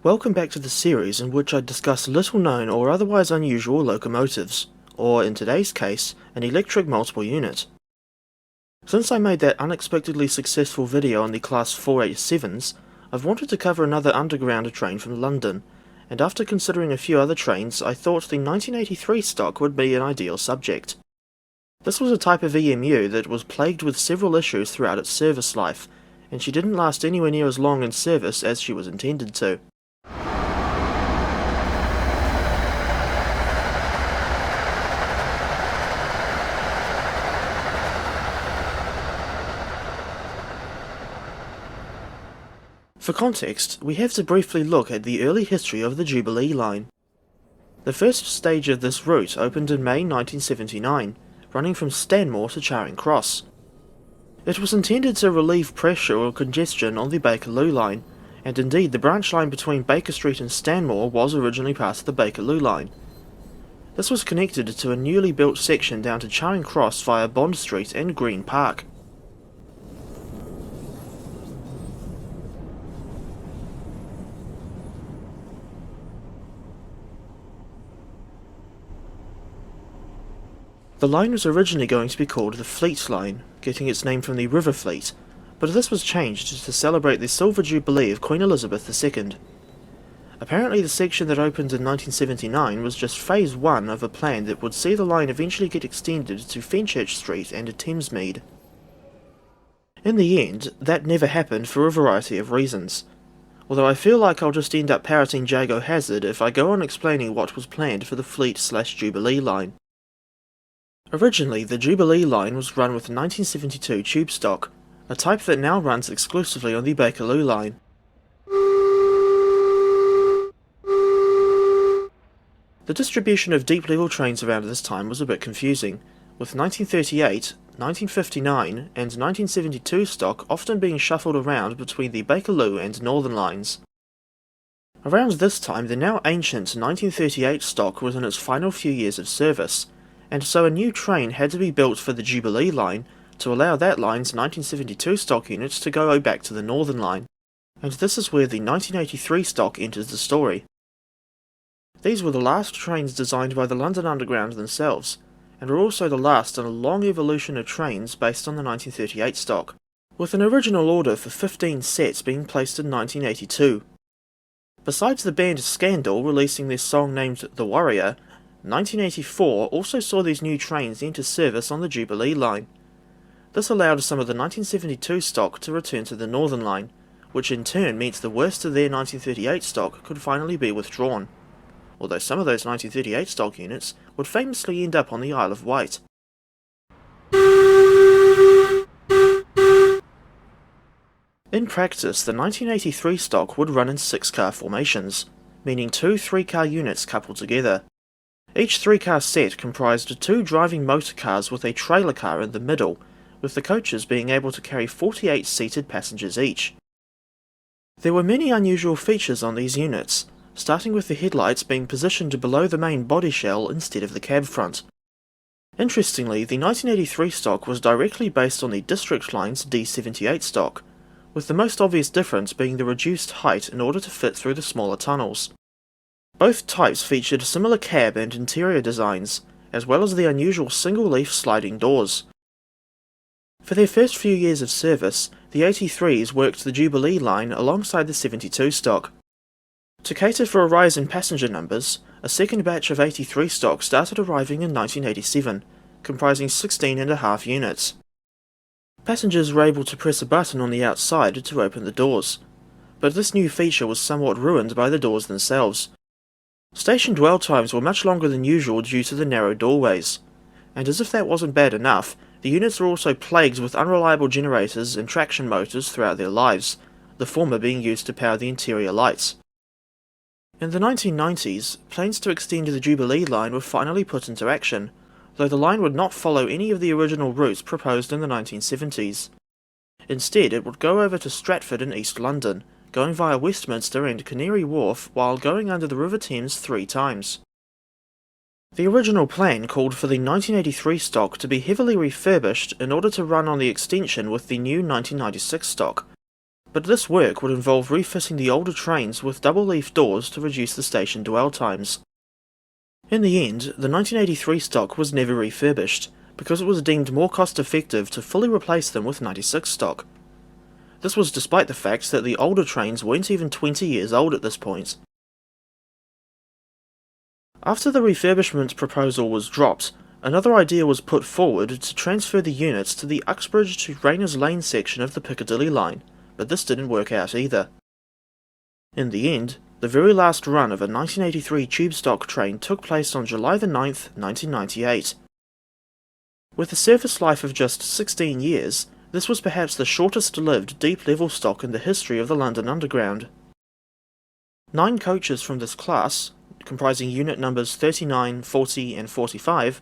Welcome back to the series in which I discuss little known or otherwise unusual locomotives, or in today's case, an electric multiple unit. Since I made that unexpectedly successful video on the Class 487s, I've wanted to cover another underground train from London, and after considering a few other trains, I thought the 1983 stock would be an ideal subject. This was a type of EMU that was plagued with several issues throughout its service life, and she didn't last anywhere near as long in service as she was intended to. For context, we have to briefly look at the early history of the Jubilee Line. The first stage of this route opened in May 1979, running from Stanmore to Charing Cross. It was intended to relieve pressure or congestion on the Bakerloo line, and indeed the branch line between Baker Street and Stanmore was originally part of the Bakerloo line. This was connected to a newly built section down to Charing Cross via Bond Street and Green Park. The line was originally going to be called the Fleet Line, getting its name from the River Fleet, but this was changed to celebrate the Silver Jubilee of Queen Elizabeth II. Apparently the section that opened in 1979 was just phase 1 of a plan that would see the line eventually get extended to Fenchurch Street and Thamesmead. In the end, that never happened for a variety of reasons, although I feel like I'll just end up parroting Jago Hazard if I go on explaining what was planned for the Fleet/Jubilee line. Originally, the Jubilee line was run with 1972 tube stock, a type that now runs exclusively on the Bakerloo line. The distribution of deep-level trains around this time was a bit confusing, with 1938, 1959 and 1972 stock often being shuffled around between the Bakerloo and Northern lines. Around this time, the now ancient 1938 stock was in its final few years of service, and so a new train had to be built for the Jubilee line to allow that line's 1972 stock units to go back to the Northern line, and this is where the 1983 stock enters the story. These were the last trains designed by the London Underground themselves, and were also the last in a long evolution of trains based on the 1938 stock, with an original order for 15 sets being placed in 1982. Besides the band Scandal releasing their song named The Warrior, 1984 also saw these new trains enter service on the Jubilee line. This allowed some of the 1972 stock to return to the Northern line, which in turn meant the worst of their 1938 stock could finally be withdrawn, although some of those 1938 stock units would famously end up on the Isle of Wight. In practice, the 1983 stock would run in 6-car formations, meaning 2 3-car units coupled together. Each 3-car set comprised 2 driving motor cars with a trailer car in the middle, with the coaches being able to carry 48 seated passengers each. There were many unusual features on these units, starting with the headlights being positioned below the main body shell instead of the cab front. Interestingly, the 1983 stock was directly based on the District Line's D78 stock, with the most obvious difference being the reduced height in order to fit through the smaller tunnels. Both types featured similar cab and interior designs, as well as the unusual single-leaf sliding doors. For their first few years of service, the 83s worked the Jubilee line alongside the 72 stock. To cater for a rise in passenger numbers, a second batch of 83 stock started arriving in 1987, comprising 16.5 units. Passengers were able to press a button on the outside to open the doors, but this new feature was somewhat ruined by the doors themselves. Station dwell times were much longer than usual due to the narrow doorways, and as if that wasn't bad enough, the units were also plagued with unreliable generators and traction motors throughout their lives, the former being used to power the interior lights. In the 1990s, plans to extend the Jubilee line were finally put into action, though the line would not follow any of the original routes proposed in the 1970s. Instead, it would go over to Stratford in East London, going via Westminster and Canary Wharf while going under the River Thames 3 times. The original plan called for the 1983 stock to be heavily refurbished in order to run on the extension with the new 1996 stock, but this work would involve refitting the older trains with double-leaf doors to reduce the station dwell times. In the end, the 1983 stock was never refurbished, because it was deemed more cost-effective to fully replace them with 96 stock. This was despite the fact that the older trains weren't even 20 years old at this point. After the refurbishment proposal was dropped, another idea was put forward to transfer the units to the Uxbridge to Rayners Lane section of the Piccadilly line, but this didn't work out either. In the end, the very last run of a 1983 tube stock train took place on July 9, 1998. With a service life of just 16 years, this was perhaps the shortest-lived deep-level stock in the history of the London Underground. 9 coaches from this class, comprising unit numbers 39, 40 and 45,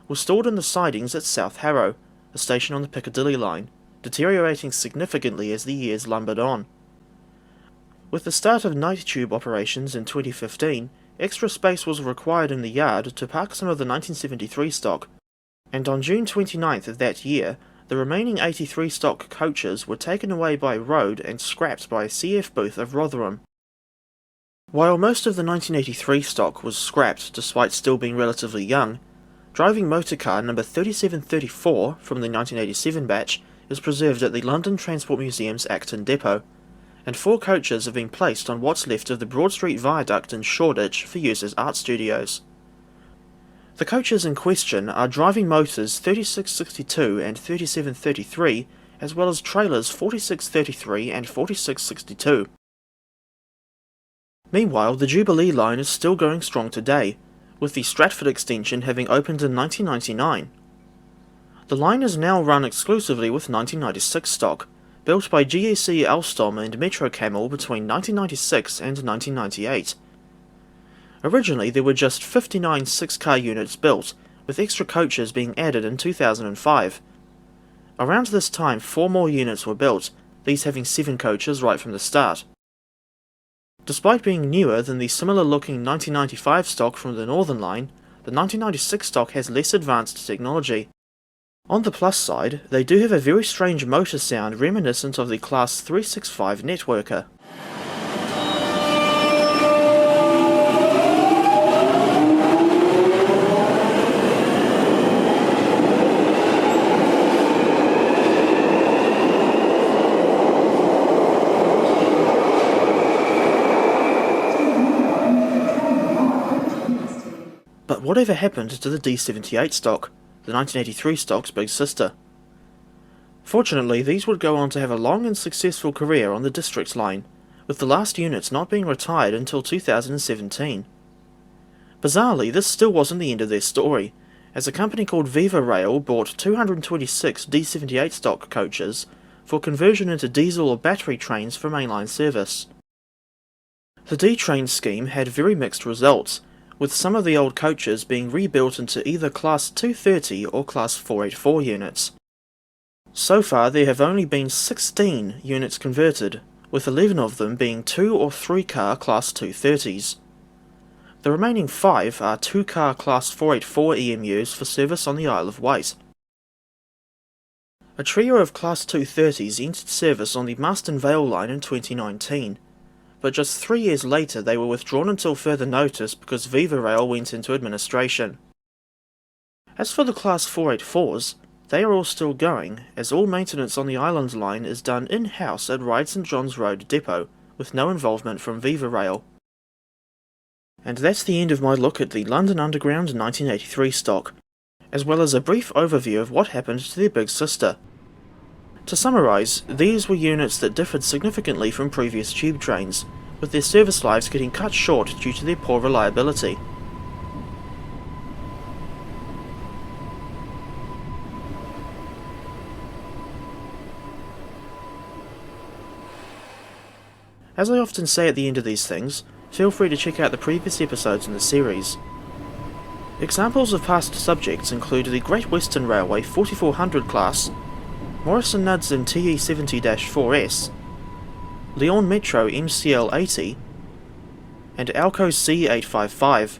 were stored in the sidings at South Harrow, a station on the Piccadilly line, deteriorating significantly as the years lumbered on. With the start of night tube operations in 2015, extra space was required in the yard to park some of the 1973 stock, and on June 29th of that year, the remaining 83 stock coaches were taken away by road and scrapped by CF Booth of Rotherham. While most of the 1983 stock was scrapped despite still being relatively young, driving motor car number 3734 from the 1987 batch is preserved at the London Transport Museum's Acton depot, and 4 coaches have been placed on what's left of the Broad Street Viaduct in Shoreditch for use as art studios. The coaches in question are driving motors 3662 and 3733, as well as trailers 4633 and 4662. Meanwhile, the Jubilee Line is still going strong today, with the Stratford extension having opened in 1999. The line is now run exclusively with 1996 stock, built by GEC Alstom and Metro Camel between 1996 and 1998. Originally there were just 59 6-car units built, with extra coaches being added in 2005. Around this time 4 more units were built, these having 7 coaches right from the start. Despite being newer than the similar-looking 1995 stock from the Northern Line, the 1996 stock has less advanced technology. On the plus side, they do have a very strange motor sound reminiscent of the Class 365 networker. But whatever happened to the D78 stock, the 1983 stock's big sister? Fortunately, these would go on to have a long and successful career on the District line, with the last units not being retired until 2017. Bizarrely, this still wasn't the end of their story, as a company called Viva Rail bought 226 D78 stock coaches for conversion into diesel or battery trains for mainline service. The D-train scheme had very mixed results, with some of the old coaches being rebuilt into either Class 230 or Class 484 units. So far there have only been 16 units converted, with 11 of them being 2 or 3 car Class 230s. The remaining 5 are 2 car Class 484 EMUs for service on the Isle of Wight. A trio of Class 230s entered service on the Marston Vale line in 2019, but just 3 years later they were withdrawn until further notice because Viva Rail went into administration. As for the Class 484s, they are all still going, as all maintenance on the Island line is done in-house at Ryde St John's Road depot, with no involvement from Viva Rail. And that's the end of my look at the London Underground 1983 stock, as well as a brief overview of what happened to their big sister. To summarise, these were units that differed significantly from previous tube trains, with their service lives getting cut short due to their poor reliability. As I often say at the end of these things, feel free to check out the previous episodes in the series. Examples of past subjects include the Great Western Railway 4400 class, Morrison Knudsen TE70-4S, Lyon Metro MCL 80, and Alco C855.